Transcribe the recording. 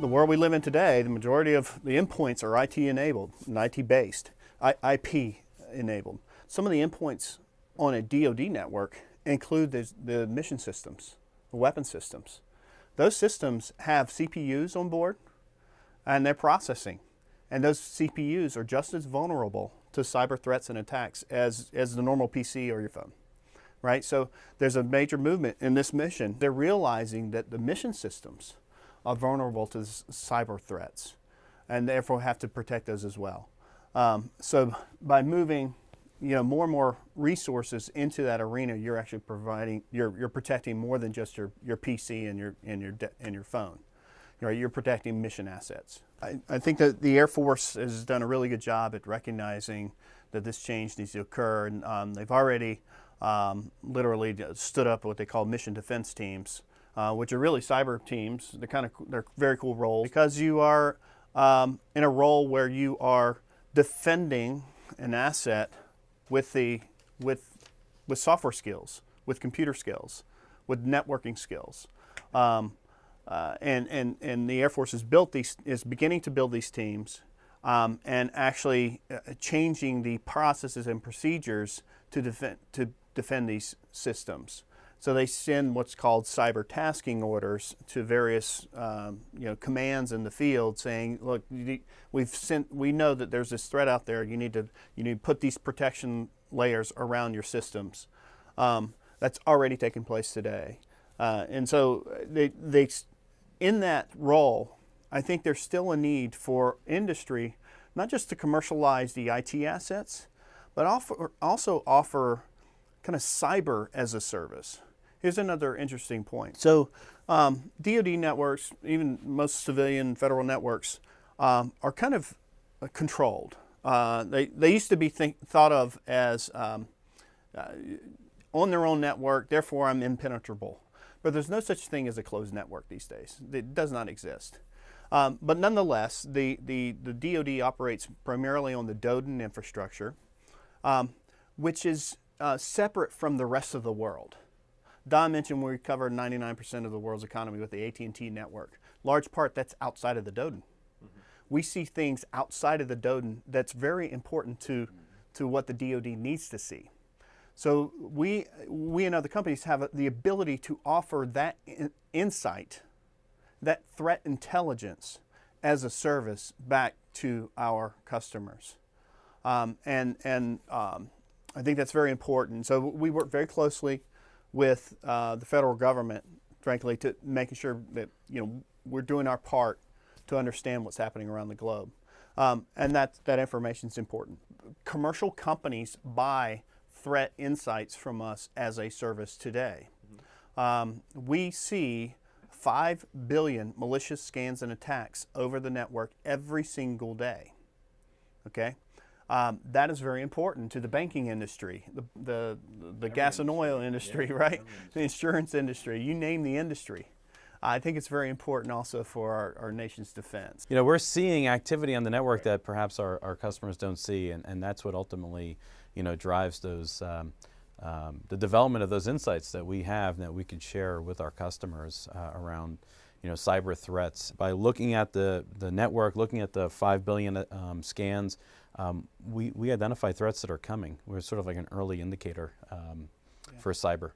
the world we live in today, the majority of the endpoints are IT enabled and IT based, IP enabled. Some of the endpoints on a DoD network include the mission systems, the weapon systems. Those systems have CPUs on board and they're processing. And those CPUs are just as vulnerable to cyber threats and attacks as the normal PC or your phone, right? So there's a major movement in this mission. They're realizing that the mission systems are vulnerable to cyber threats and therefore have to protect those as well. So by moving more and more resources into that arena, you're actually providing, you're protecting more than just your PC and your phone. You're protecting mission assets. I think that the Air Force has done a really good job at recognizing that this change needs to occur, and they've already literally stood up what they call mission defense teams, which are really cyber teams. They're very cool roles because you are in a role where you are defending an asset with software skills, with computer skills, with networking skills. And the Air Force is beginning to build these teams and actually changing the processes and procedures to defend these systems. So they send what's called cyber tasking orders to various commands in the field, saying, "Look, we know that there's this threat out there. You need to put these protection layers around your systems." That's already taking place today, and so they in that role, I think there's still a need for industry, not just to commercialize the IT assets, but also offer kind of cyber as a service. Here's another interesting point. So DoD networks, even most civilian federal networks, are kind of controlled. They used to be thought of as on their own network, therefore I'm impenetrable. But there's no such thing as a closed network these days. It does not exist. But nonetheless, the DoD operates primarily on the DoDIN infrastructure, which is separate from the rest of the world. Don mentioned we cover 99% of the world's economy with the AT&T network. Large part that's outside of the DoDIN. Mm-hmm. We see things outside of the DoDIN that's very important to what the DoD needs to see. So we and other companies have the ability to offer that insight, that threat intelligence as a service back to our customers. I think that's very important. So we work very closely with the federal government, frankly, to making sure that we're doing our part to understand what's happening around the globe, and that information is important. Commercial companies buy threat insights from us as a service today. Mm-hmm. We see 5 billion malicious scans and attacks over the network every single day. Okay, that is very important to the banking industry, the gas and oil industry, yeah, right? The insurance industry, you name the industry. I think it's very important also for our nation's defense. We're seeing activity on the network that perhaps our customers don't see, and that's what ultimately drives those the development of those insights that we have that we can share with our customers around cyber threats. By looking at the network, looking at the 5 billion scans, we identify threats that are coming. We're sort of like an early indicator for cyber.